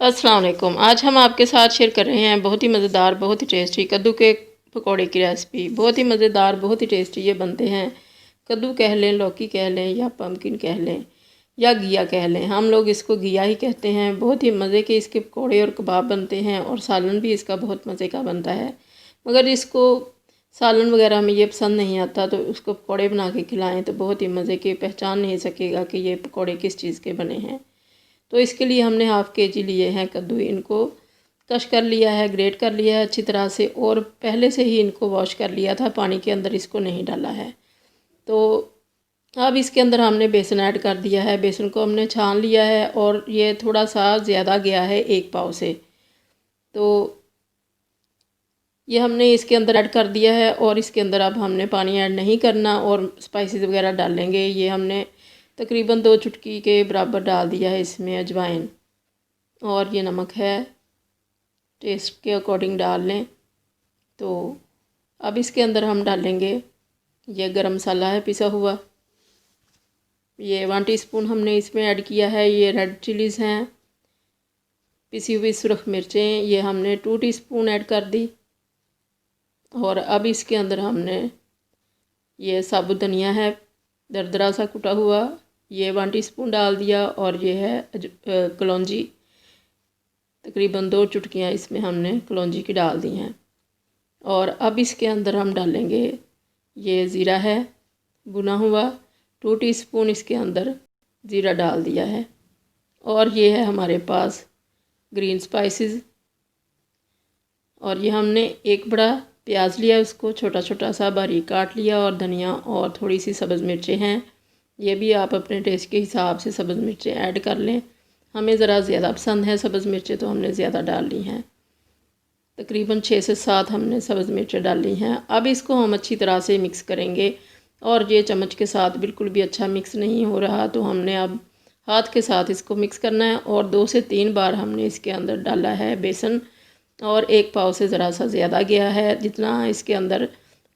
अस्सलाम वालेकुम। आज हम आपके साथ शेयर कर रहे हैं बहुत ही मज़ेदार, बहुत ही टेस्टी कद्दू के पकौड़े की रेसिपी। बहुत ही मज़ेदार, बहुत ही टेस्टी ये बनते हैं। कद्दू कह लें, लौकी कह लें या पम्पकिन कह लें या घिया कह लें, हम लोग इसको घिया ही कहते हैं। बहुत ही मज़े के इसके पकौड़े और कबाब बनते हैं और सालन भी इसका बहुत मज़े का बनता है। मगर इसको सालन वगैरह में ये पसंद नहीं आता तो उसको पकौड़े बना के खिलाएँ तो बहुत ही मज़े के, पहचान नहीं सकेगा कि ये पकौड़े किस चीज़ के बने हैं। तो इसके लिए हमने हाफ़ के जी लिए हैं कद्दू। इनको कश कर लिया है, ग्रेट कर लिया है अच्छी तरह से और पहले से ही इनको वॉश कर लिया था, पानी के अंदर इसको नहीं डाला है। तो अब इसके अंदर हमने बेसन ऐड कर दिया है। बेसन को हमने छान लिया है और ये थोड़ा सा ज़्यादा गया है 1 पाव से। तो ये हमने इसके अंदर ऐड कर दिया है और इसके अंदर अब हमने पानी ऐड नहीं करना और स्पाइसेस वगैरह डालेंगे। ये हमने तकरीबन 2 चुटकी के बराबर डाल दिया है इसमें अजवाइन, और ये नमक है, टेस्ट के अकॉर्डिंग डाल लें। तो अब इसके अंदर हम डालेंगे ये गरम मसाला है पिसा हुआ, ये 1 टीस्पून हमने इसमें ऐड किया है। ये रेड चिलीज़ हैं, पिसी हुई सुरख मिर्चें, ये हमने 2 टीस्पून ऐड कर दी। और अब इसके अंदर हमने ये साबुत धनिया है दरदरा सा कुटा हुआ, ये 1 टीस्पून डाल दिया। और ये है कलौंजी, तकरीबन 2 चुटकियाँ इसमें हमने कलौंजी की डाल दी हैं। और अब इसके अंदर हम डालेंगे ये ज़ीरा है भुना हुआ, 2 टीस्पून इसके अंदर ज़ीरा डाल दिया है। और ये है हमारे पास ग्रीन स्पाइसेस, और ये हमने एक बड़ा प्याज लिया, उसको छोटा छोटा सा बारीक काट लिया, और धनिया और थोड़ी सी सब्ज़ मिर्चें हैं। ये भी आप अपने टेस्ट के हिसाब से सब्ज़ मिर्चें ऐड कर लें। हमें ज़रा ज़्यादा पसंद है सब्ज़ मिर्चें तो हमने ज़्यादा डाल ली हैं, तकरीबन 6 से 7 हमने सब्ज़ मिर्चें डाली हैं। अब इसको हम अच्छी तरह से मिक्स करेंगे, और ये चम्मच के साथ बिल्कुल भी अच्छा मिक्स नहीं हो रहा तो हमने अब हाथ के साथ इसको मिक्स करना है। और 2 से 3 बार हमने इसके अंदर डाला है बेसन, और 1 पाव से ज़रा सा ज़्यादा गया है। जितना इसके अंदर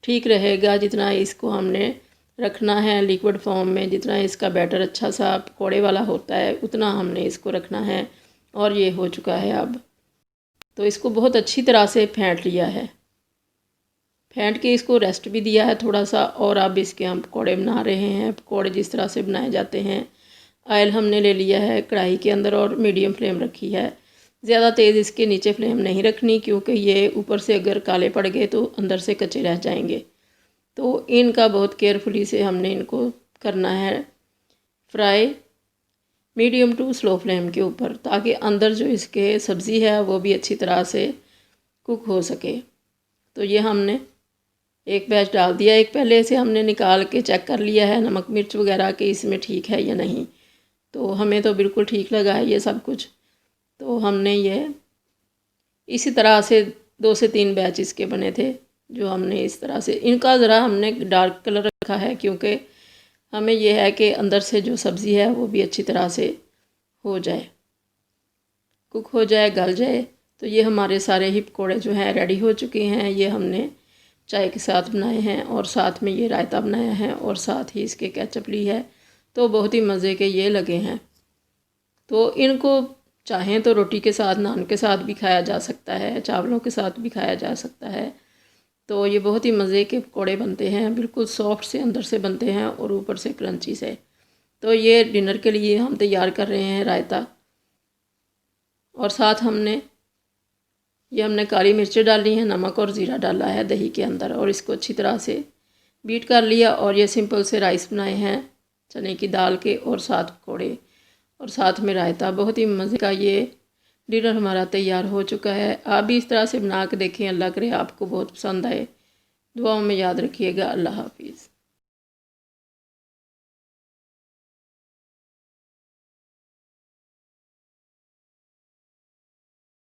ठीक रहेगा, जितना इसको हमने रखना है लिक्विड फॉर्म में, जितना इसका बैटर अच्छा सा पकौड़े वाला होता है उतना हमने इसको रखना है। और ये हो चुका है अब, तो इसको बहुत अच्छी तरह से फेंट लिया है, फेंट के इसको रेस्ट भी दिया है थोड़ा सा। और अब इसके हम पकौड़े बना रहे हैं। पकौड़े जिस तरह से बनाए जाते हैं, ऑयल हमने ले लिया है कढ़ाई के अंदर और मीडियम फ्लेम रखी है। ज़्यादा तेज़ इसके नीचे फ्लेम नहीं रखनी, क्योंकि ये ऊपर से अगर काले पड़ गए तो अंदर से कच्चे रह जाएंगे। तो इनका बहुत केयरफुली से हमने इनको करना है fry, medium to slow flame के ऊपर, ताकि अंदर जो इसके सब्ज़ी है वो भी अच्छी तरह से कुक हो सके। तो ये हमने एक बैच डाल दिया। एक पहले से हमने निकाल के चेक कर लिया है नमक मिर्च वगैरह कि इसमें ठीक है या नहीं, तो हमें तो बिल्कुल ठीक लगा है ये सब कुछ। तो हमने ये इसी तरह से 2 से 3 बैच इसके बने थे, जो हमने इस तरह से, इनका ज़रा हमने डार्क कलर रखा है क्योंकि हमें यह है कि अंदर से जो सब्ज़ी है वो भी अच्छी तरह से हो जाए, कुक हो जाए, गल जाए। तो ये हमारे सारे ही पकौड़े जो हैं रेडी हो चुके हैं। ये हमने चाय के साथ बनाए हैं और साथ में ये रायता बनाया है और साथ ही इसके केचप ली है, तो बहुत ही मज़े के ये लगे हैं। तो इनको चाहें तो रोटी के साथ, नान के साथ भी खाया जा सकता है, चावलों के साथ भी खाया जा सकता है। तो ये बहुत ही मज़े के पकौड़े बनते हैं, बिल्कुल सॉफ्ट से अंदर से बनते हैं और ऊपर से क्रंची से। तो ये डिनर के लिए हम तैयार कर रहे हैं रायता, और साथ हमने काली मिर्चें डाली हैं, नमक और ज़ीरा डाला है दही के अंदर, और इसको अच्छी तरह से बीट कर लिया। और ये सिंपल से राइस बनाए हैं चने की दाल के, और साथ पकौड़े और साथ में रायता। बहुत ही मज़े का ये डिनर हमारा तैयार हो चुका है। आप भी इस तरह से बना के देखें, अल्लाह करे आपको बहुत पसंद आए। दुआओं में याद रखिएगा। अल्लाह हाफिज़।